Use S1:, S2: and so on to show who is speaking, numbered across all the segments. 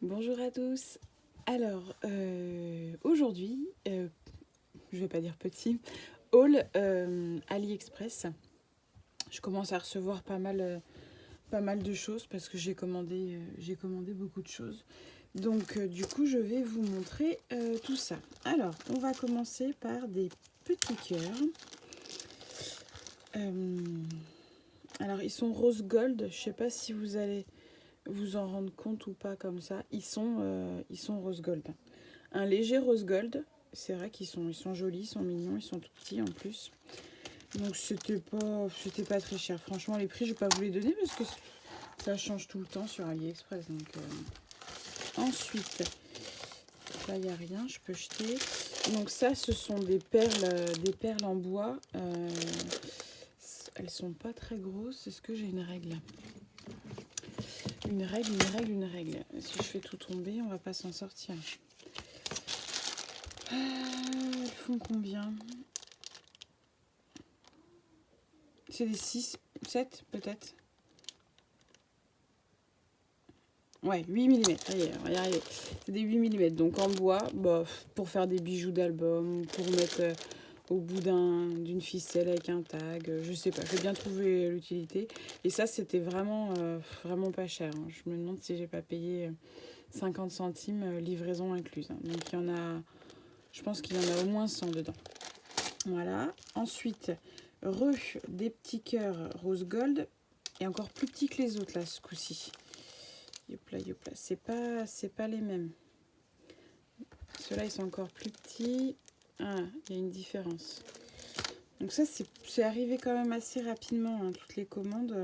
S1: Bonjour à tous. Alors, aujourd'hui, je vais pas dire petit, haul AliExpress. Je commence à recevoir pas mal de choses parce que j'ai commandé beaucoup de choses. Donc, du coup, je vais vous montrer tout ça. Alors, on va commencer par des petits cœurs. Alors, ils sont rose gold. Je sais pas si vous allez vous en rendre compte ou pas comme ça. Ils sont rose gold. Un léger rose gold. C'est vrai ils sont jolis, ils sont mignons, ils sont tout petits en plus. Donc c'était pas très cher. Franchement, les prix, je vais pas vous les donner parce que ça change tout le temps sur AliExpress. Donc, ensuite, là, il n'y a rien, je peux jeter. Donc ça, ce sont des perles en bois. Elles sont pas très grosses. Est-ce que j'ai une règle? Une règle. Si je fais tout tomber, on va pas s'en sortir. Elles font combien? C'est des 6, 7 peut-être. Ouais, 8 mm. Allez, on va y arriver. C'est des 8 mm. Donc en bois, bah, pour faire des bijoux d'album, pour mettre au bout d'une ficelle avec un tag. Je sais pas, j'ai bien trouvé l'utilité. Et ça, c'était vraiment pas cher. Hein. Je me demande si j'ai pas payé 50 centimes, livraison incluse. Hein. Donc il y en a, je pense qu'il y en a au moins 100 dedans. Voilà. Ensuite, des petits cœurs rose gold. Et encore plus petits que les autres là, ce coup-ci. Yopla. C'est pas les mêmes. Ceux-là, ils sont encore plus petits. Ah, il y a une différence. Donc ça, c'est arrivé quand même assez rapidement, hein, toutes les commandes.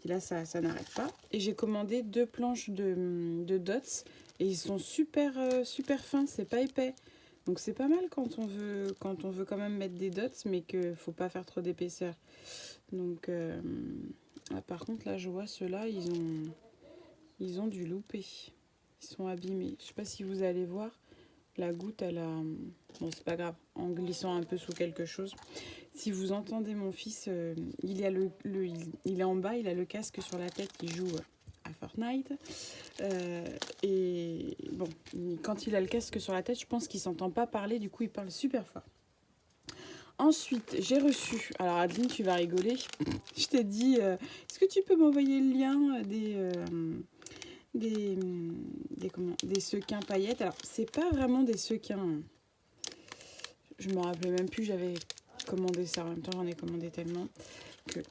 S1: Et là, ça n'arrête pas. Et j'ai commandé 2 planches de dots. Et ils sont super fins, c'est pas épais. Donc c'est pas mal quand on veut quand même mettre des dots, mais qu'il faut pas faire trop d'épaisseur. Donc, par contre, là, je vois ceux-là, ils ont dû louper. Ils sont abîmés. Je sais pas si vous allez voir. La goutte, elle a... Bon, c'est pas grave. En glissant un peu sous quelque chose. Si vous entendez mon fils, il est en bas, il a le casque sur la tête, il joue à Fortnite. Et bon, quand il a le casque sur la tête, je pense qu'il s'entend pas parler, du coup il parle super fort. Ensuite, j'ai reçu... Alors Adeline, tu vas rigoler. Je t'ai dit, est-ce que tu peux m'envoyer le lien des sequins paillettes? Alors, c'est pas vraiment des sequins. Hein. Je me rappelais même plus, j'avais commandé ça. En même temps, j'en ai commandé tellement que...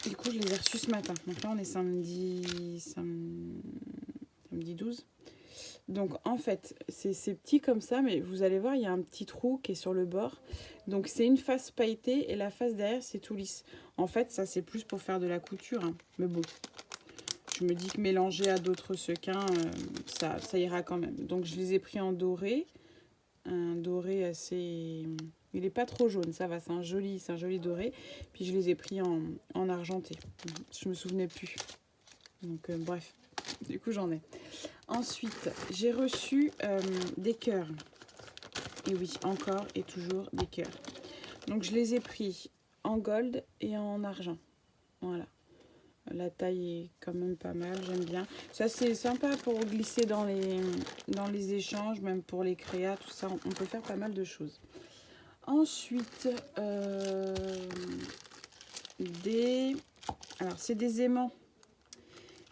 S1: Du coup, je les ai reçus ce matin. Donc là, on est samedi 12. Donc en fait, c'est petit comme ça, mais vous allez voir, il y a un petit trou qui est sur le bord. Donc c'est une face pailletée et la face derrière, c'est tout lisse. En fait, ça, c'est plus pour faire de la couture. Hein. Mais bon, je me dis que mélanger à d'autres sequins, ça ira quand même. Donc je les ai pris en doré. Un doré assez... Il n'est pas trop jaune, ça va, c'est un joli doré. Puis je les ai pris en argenté. Je me souvenais plus. Donc bref, du coup j'en ai. Ensuite, j'ai reçu des cœurs. Et oui, encore et toujours des cœurs. Donc je les ai pris en gold et en argent. Voilà. La taille est quand même pas mal, j'aime bien. Ça c'est sympa pour glisser dans les échanges, même pour les créas, tout ça. On peut faire pas mal de choses. Ensuite, alors c'est des aimants.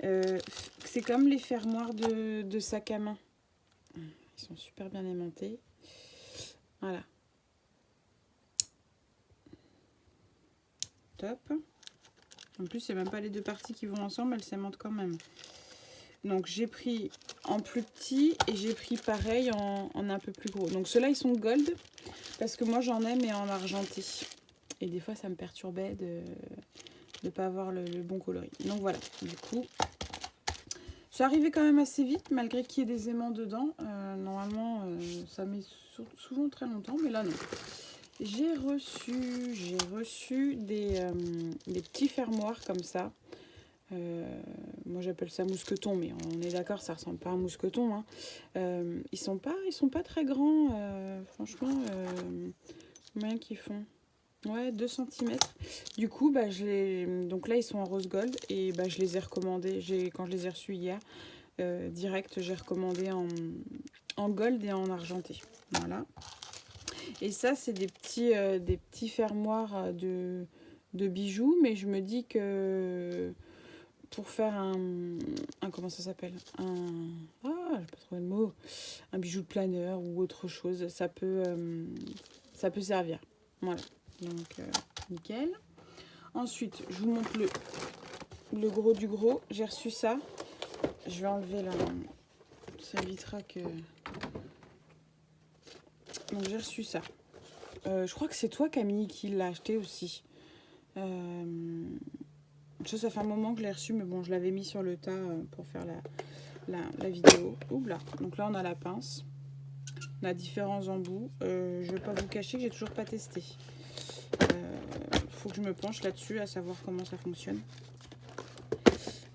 S1: C'est comme les fermoirs de sac à main. Ils sont super bien aimantés. Voilà. Top. En plus, c'est même pas les deux parties qui vont ensemble, elles s'aimantent quand même. Donc j'ai pris en plus petit et j'ai pris pareil en un peu plus gros. Donc ceux-là, ils sont gold parce que moi j'en ai mais en argenté. Et des fois, ça me perturbait de ne pas avoir le bon coloris. Donc voilà, du coup, c'est arrivé quand même assez vite malgré qu'il y ait des aimants dedans. Normalement, ça met souvent très longtemps, mais là non. J'ai reçu des petits fermoirs comme ça. Moi j'appelle ça mousqueton, mais on est d'accord, ça ressemble pas à un mousqueton. Hein. Ils sont pas très grands, franchement. Combien qu'ils font? Ouais, 2 cm. Du coup, donc là ils sont en rose gold et je les ai recommandés quand je les ai reçus hier. direct, j'ai recommandé en gold et en argenté. Voilà. Et ça, c'est des petits fermoirs de bijoux, mais je me dis que pour faire comment ça s'appelle, je vais pas trouver le mot, un bijou de planeur ou autre chose, ça peut servir. Voilà, donc nickel. Ensuite, je vous montre le gros du gros. J'ai reçu ça. Je vais enlever là. Ça évitera que... Donc j'ai reçu ça. Je crois que c'est toi, Camille, qui l'a acheté aussi. Ça fait un moment que je l'ai reçu, mais bon, je l'avais mis sur le tas pour faire la vidéo. Oula. Donc là, on a la pince. On a différents embouts. Je ne vais pas vous cacher que j'ai toujours pas testé. Faut que je me penche là-dessus, à savoir comment ça fonctionne.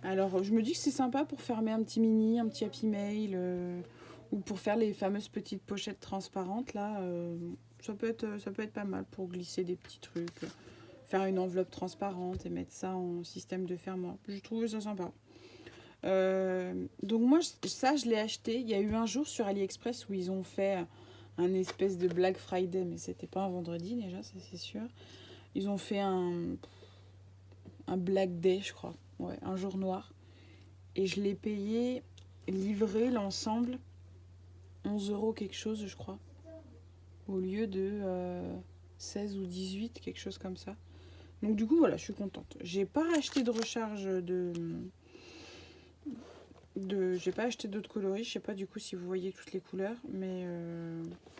S1: Alors, je me dis que c'est sympa pour fermer un petit mini, un petit Happy Mail, ou pour faire les fameuses petites pochettes transparentes, là. Ça peut être pas mal pour glisser des petits trucs. Faire une enveloppe transparente et mettre ça en système de fermoir. Je trouvais ça sympa. Donc moi, ça, je l'ai acheté. Il y a eu un jour sur AliExpress où ils ont fait un espèce de Black Friday, mais c'était pas un vendredi déjà, ça c'est sûr. Ils ont fait un Black Day, je crois. Ouais, un jour noir. Et je l'ai payé, livré l'ensemble, 11 € quelque chose, je crois. Au lieu de 16 ou 18, quelque chose comme ça. Donc du coup, voilà, je suis contente. J'ai pas acheté de recharge j'ai pas acheté d'autres coloris. Je sais pas du coup si vous voyez toutes les couleurs. Mais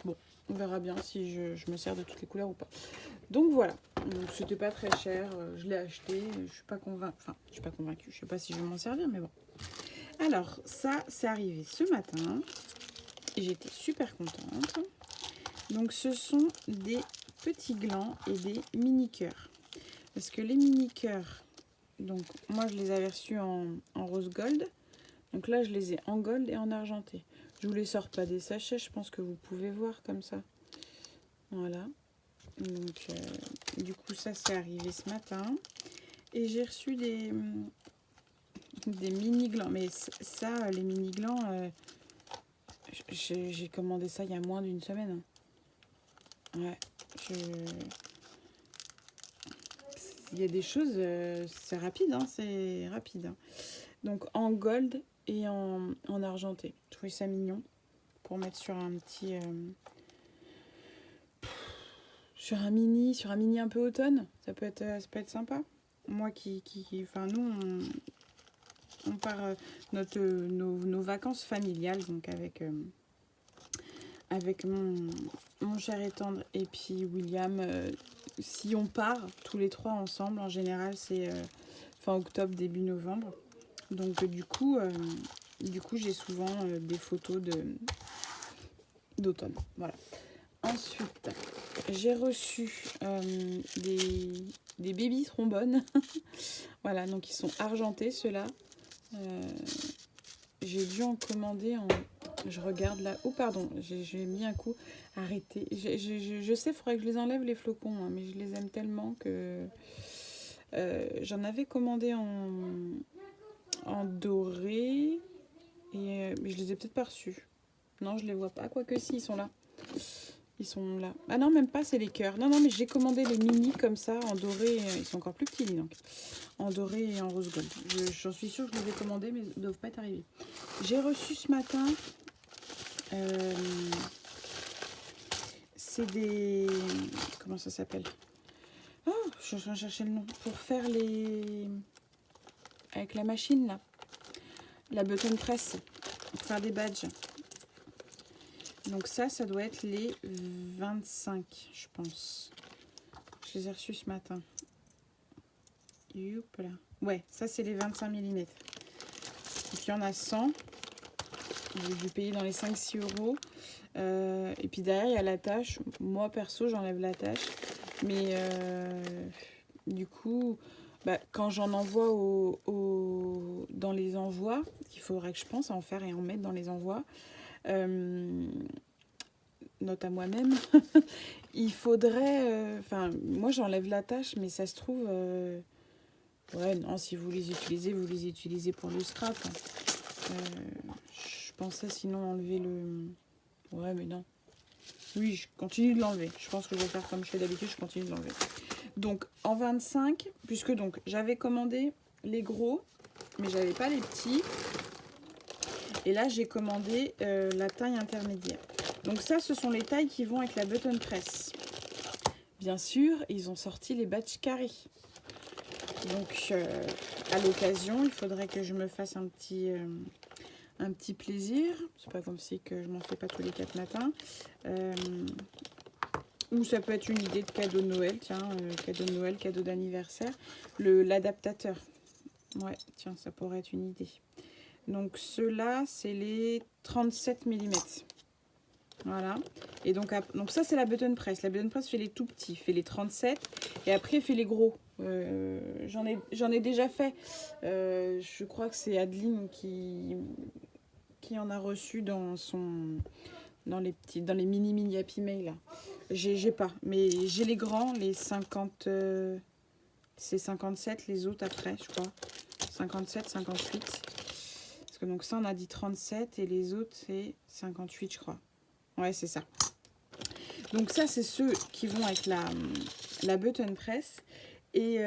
S1: bon, on verra bien si je me sers de toutes les couleurs ou pas. Donc voilà. Donc c'était pas très cher. Je l'ai acheté. Je suis pas convaincue. Enfin, je suis pas convaincue. Je sais pas si je vais m'en servir, mais bon. Alors, ça, c'est arrivé ce matin. Et j'étais super contente. Donc ce sont des petits glands et des mini cœurs. Parce que les mini cœurs, donc moi je les avais reçus en rose gold. Donc là je les ai en gold et en argenté. Je vous les sors pas des sachets, je pense que vous pouvez voir comme ça. Voilà. Donc du coup ça c'est arrivé ce matin. Et j'ai reçu des mini glands. Mais ça, les mini glands, j'ai commandé ça il y a moins d'une semaine. Ouais. Il y a des choses, c'est rapide, hein, c'est rapide. Hein. Donc en gold et en argenté. Je trouvais ça mignon pour mettre sur un petit... sur un mini un peu automne. Ça peut être sympa. Moi enfin nous, on part nos vacances familiales, donc avec mon cher et tendre et puis William. Si on part tous les trois ensemble, en général, c'est fin octobre, début novembre. Donc du coup j'ai souvent des photos d'automne. Voilà. Ensuite, j'ai reçu des baby trombones. Voilà, donc ils sont argentés, ceux-là. J'ai dû en commander en... Je regarde là. Oh, pardon, j'ai mis un coup. Arrêtez. Je sais, il faudrait que je les enlève, les flocons, hein, mais je les aime tellement que... j'en avais commandé en doré. Mais je les ai peut-être pas reçus. Non, je les vois pas. Quoique si, ils sont là. Ils sont là. Ah non, même pas, c'est les cœurs. Non, mais j'ai commandé les mini comme ça, en doré. Ils sont encore plus petits, donc. En doré et en rose gold. J'en suis sûre que je les ai commandés, mais ils ne doivent pas être arrivés. J'ai reçu ce matin... c'est des... Comment ça s'appelle? Oh, je suis en train de chercher le nom. Pour faire les... Avec la machine, là. La button press. Pour faire des badges. Donc ça doit être les 25, je pense. Je les ai reçus ce matin. Youp, là. Ouais, ça c'est les 25 mm. Et puis il y en a 100. J'ai dû payer dans les 5-6 €. Et puis derrière, il y a l'attache. Moi, perso, j'enlève l'attache. Mais du coup, quand j'en envoie dans les envois, il faudrait que je pense à en faire et en mettre dans les envois. Note à moi-même. Il faudrait... Enfin, moi, j'enlève l'attache, mais ça se trouve... ouais, non, si vous les utilisez pour le scrap. Je pensais sinon enlever le... Ouais, mais non. Oui, je continue de l'enlever. Je pense que je vais faire comme je fais d'habitude, je continue de l'enlever. Donc, en 25, puisque donc j'avais commandé les gros, mais j'avais pas les petits. Et là, j'ai commandé la taille intermédiaire. Donc ça, ce sont les tailles qui vont avec la button press. Bien sûr, ils ont sorti les batchs carrés. Donc, à l'occasion, il faudrait que je me fasse un petit plaisir. C'est pas comme si que je m'en fais pas tous les 4 matins. Ou ça peut être une idée de cadeau de Noël, tiens, cadeau de Noël, cadeau d'anniversaire. L'adaptateur. Ouais, tiens, ça pourrait être une idée. Donc ceux-là, c'est les 37 mm. Voilà. Et donc ça, c'est la button press. La button press fait les tout petits, fait les 37. Et après, fait les gros. J'en ai déjà fait. Je crois que c'est Adeline qui en a reçu dans les mini Happy Mail là. J'ai pas, mais j'ai les grands, les 50, c'est 57, les autres après, je crois. 57, 58. Parce que donc ça, on a dit 37 et les autres, c'est 58, je crois. Ouais, c'est ça. Donc ça, c'est ceux qui vont avec la button press. Et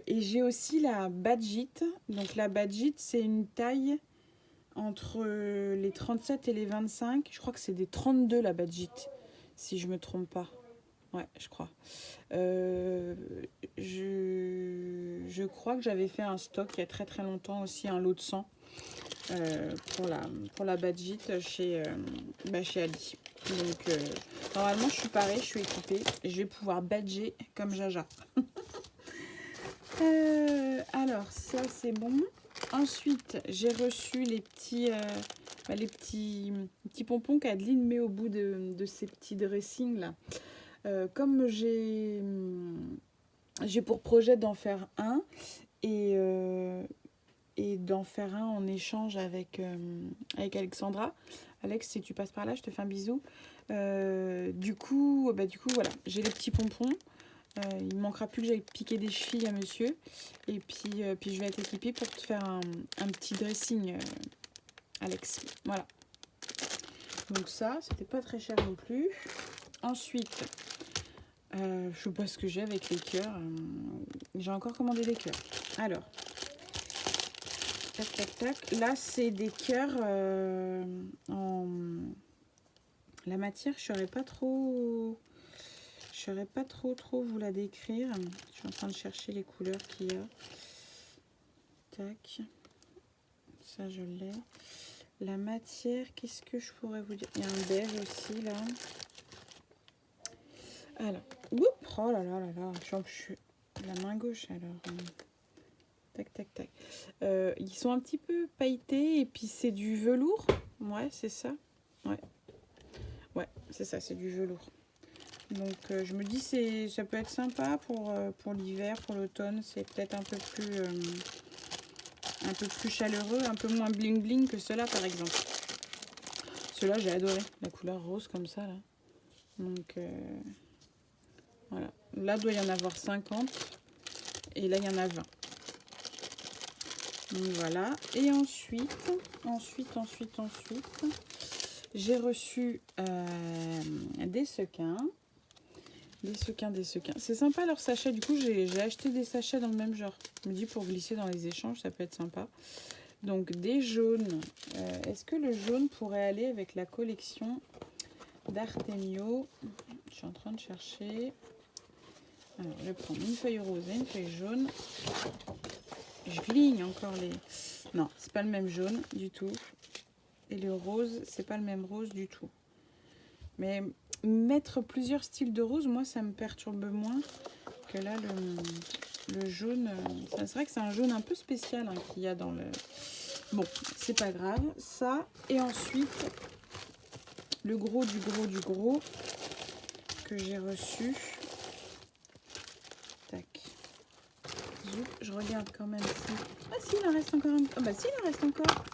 S1: j'ai aussi la Badgit. Donc la Badgit, c'est une taille entre les 37 et les 25. Je crois que c'est des 32 la Badgit, si je me trompe pas. Ouais, je crois. Je crois que j'avais fait un stock il y a très très longtemps aussi, un lot de 100 pour la Badgit chez Ali. Donc normalement je suis parée, je suis équipée. Je vais pouvoir badger comme Jaja. Alors ça c'est bon. Ensuite j'ai reçu les petits pompons qu'Adeline met au bout de ces petits dressings là. Comme j'ai pour projet d'en faire un et d'en faire un en échange avec Alexandra. Alex, si tu passes par là, je te fais un bisou. Du coup, voilà, j'ai les petits pompons. Il ne manquera plus que j'aille piquer des chevilles à monsieur. Et puis je vais être équipée pour te faire un petit dressing, Alex. Voilà. Donc ça, c'était pas très cher non plus. Ensuite, je sais pas ce que j'ai avec les cœurs. J'ai encore commandé des cœurs. Alors, tac, tac, tac. Là, c'est des cœurs en... La matière, je saurais pas trop vous la décrire. Je suis en train de chercher les couleurs qu'il y a. Tac. Ça, je l'ai. La matière, qu'est-ce que je pourrais vous dire? Il y a un beige aussi, là. Alors, oups, oh là là là là, je suis la main gauche alors. Tac tac tac. Ils sont un petit peu pailletés et puis c'est du velours. Ouais, c'est ça. Ouais, c'est ça, c'est du velours. Donc je me dis ça peut être sympa pour l'hiver, pour l'automne. C'est peut-être un peu plus chaleureux, un peu moins bling bling que ceux-là par exemple. Ceux-là j'ai adoré, la couleur rose comme ça là. Donc voilà, là doit y en avoir 50 et là il y en a 20. Donc voilà, et ensuite j'ai reçu des sequins. C'est sympa leur sachet, du coup j'ai acheté des sachets dans le même genre. Je me dis pour glisser dans les échanges, ça peut être sympa. Donc des jaunes. Est-ce que le jaune pourrait aller avec la collection d'Artemio? Je suis en train de chercher. Alors je vais prendre une feuille rose et une feuille jaune. Je gligne encore les... Non, c'est pas le même jaune du tout. Et le rose, c'est pas le même rose du tout. Mais mettre plusieurs styles de rose, moi, ça me perturbe moins que là, le jaune. C'est vrai que c'est un jaune un peu spécial hein, qu'il y a dans le... Bon, c'est pas grave. Ça, et ensuite, le gros du gros que j'ai reçu. Tac. Je regarde quand même si... Ah si, il en reste encore un... Ah bah si, il en reste encore.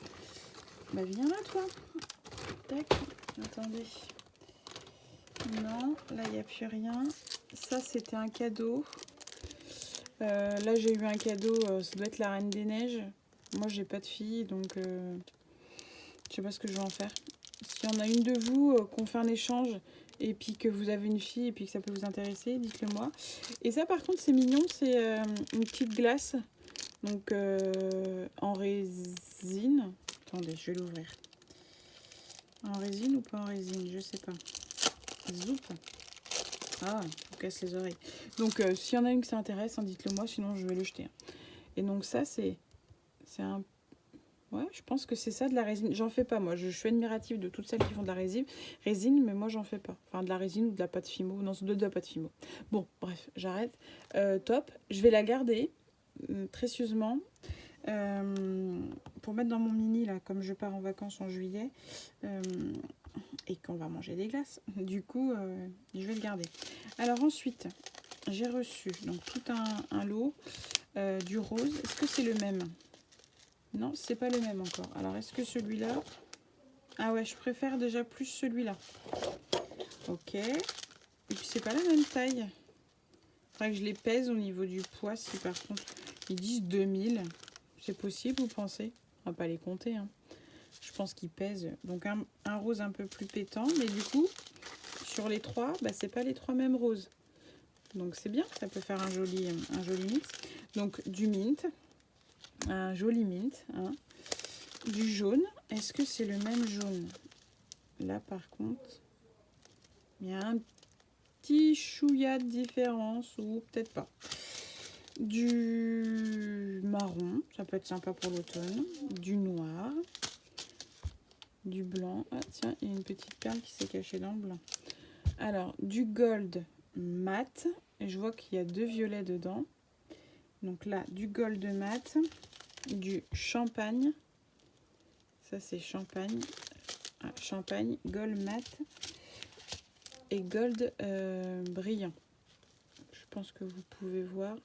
S1: Bah viens là, toi. Tac. Attendez. Non, là, il n'y a plus rien. Ça, c'était un cadeau. Là, j'ai eu un cadeau. Ça doit être la Reine des Neiges. Moi, j'ai pas de fille, donc... Je sais pas ce que je vais en faire. S'il y en a une de vous qu'on fait un échange et puis que vous avez une fille et puis que ça peut vous intéresser, dites-le moi. Et ça par contre c'est mignon, c'est une petite glace. Donc en résine. Attendez, je vais l'ouvrir. En résine ou pas en résine, je sais pas. Zoup. Ah, on casse les oreilles. Donc s'il y en a une qui s'intéresse, hein, dites-le moi, sinon je vais le jeter. Et donc ça c'est un... Ouais, je pense que c'est ça de la résine. J'en fais pas moi, je suis admirative de toutes celles qui font de la résine, mais moi j'en fais pas. Enfin de la résine ou de la pâte Fimo. Non, c'est de la pâte Fimo. Bon, bref, j'arrête. Top, je vais la garder précieusement. Pour mettre dans mon mini là, comme je pars en vacances en juillet et qu'on va manger des glaces, du coup je vais le garder. Alors ensuite j'ai reçu donc tout un lot du rose. Est-ce que c'est le même? Non, c'est pas le même encore. Alors est-ce que celui-là... Ah ouais, je préfère déjà plus celui-là. Ok, et puis c'est pas la même taille. Faudrait que je les pèse au niveau du poids. Si par contre ils disent 2000, c'est possible, vous pensez? On va pas les compter, hein. Je pense qu'ils pèsent. Donc un rose un peu plus pétant, mais du coup, sur les trois, bah, c'est pas les trois mêmes roses. Donc c'est bien, ça peut faire un joli mix. Donc du mint, un joli mint, hein. Du jaune. Est-ce que c'est le même jaune? Là par contre, il y a un petit chouïa de différence, ou peut-être pas. Du marron, ça peut être sympa pour l'automne. Du noir. Du blanc. Ah tiens, il y a une petite perle qui s'est cachée dans le blanc. Alors, du gold mat. Et je vois qu'il y a 2 violets dedans. Donc là, du gold mat. Du champagne. Ça, c'est champagne. Ah, champagne, gold mat. Et gold brillant. Je pense que vous pouvez voir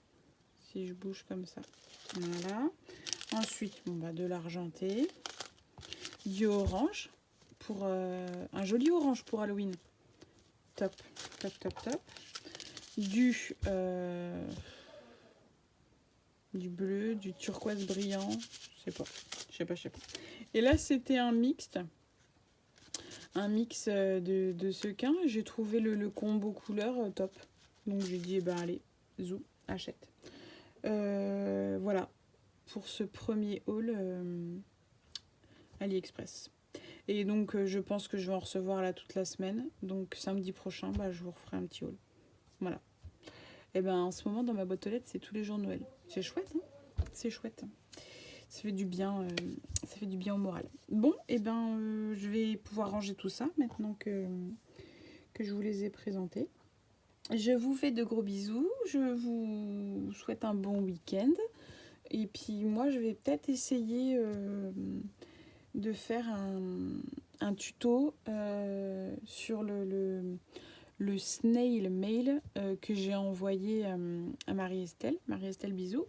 S1: si je bouge comme ça. Voilà. Ensuite, bon, bah, de l'argenté. Du orange. Pour un joli orange pour Halloween. Top, top, top, top. Du bleu, du turquoise brillant. Je sais pas. Et là, c'était un mixte. Un mix de sequins. J'ai trouvé le combo couleur top. Donc j'ai dit, eh ben allez, zou, achète. Voilà. Pour ce premier haul AliExpress. Et donc je pense que je vais en recevoir là toute la semaine. Donc samedi prochain, bah, je vous referai un petit haul. Voilà. Et ben en ce moment dans ma boîte aux lettres, c'est tous les jours Noël. C'est chouette, hein? C'est chouette. Ça fait du bien, au moral. Bon, et ben je vais pouvoir ranger tout ça maintenant que je vous les ai présentés. Je vous fais de gros bisous. Je vous souhaite un bon week-end. Et puis moi, je vais peut-être essayer de faire un tuto sur le snail mail que j'ai envoyé à Marie-Estelle. Marie-Estelle, bisous.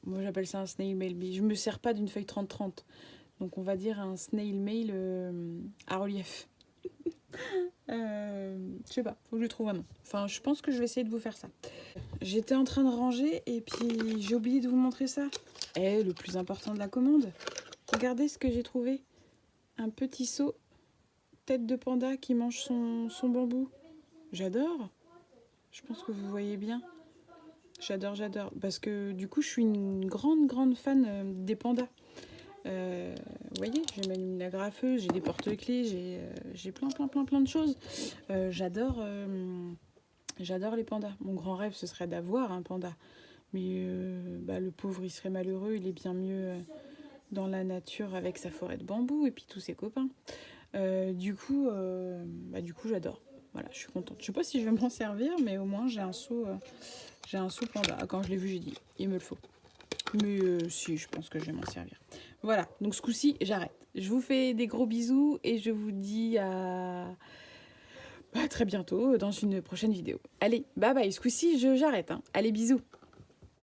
S1: Moi j'appelle ça un snail mail, mais je me sers pas d'une feuille 30-30. Donc on va dire un snail mail à relief. Je sais pas, faut que je trouve un nom. Enfin, je pense que je vais essayer de vous faire ça. J'étais en train de ranger et puis j'ai oublié de vous montrer ça. Et le plus important de la commande. Regardez ce que j'ai trouvé. Un petit seau tête de panda qui mange son bambou. J'adore. Je pense que vous voyez bien. J'adore. Parce que du coup, je suis une grande fan des pandas. Vous voyez, j'ai ma lumine agrafeuse, j'ai des porte-clés, j'ai plein de choses. J'adore les pandas. Mon grand rêve, ce serait d'avoir un panda. Mais le pauvre, il serait malheureux. Il est bien mieux dans la nature avec sa forêt de bambou et puis tous ses copains. Du coup, j'adore. Voilà, je suis contente. Je sais pas si je vais m'en servir, mais au moins j'ai un seau panda. Quand je l'ai vu, j'ai dit, il me le faut. Mais si, je pense que je vais m'en servir. Voilà, donc ce coup-ci, j'arrête. Je vous fais des gros bisous et je vous dis à très bientôt dans une prochaine vidéo. Allez, bye bye, ce coup-ci, j'arrête. Hein. Allez, bisous.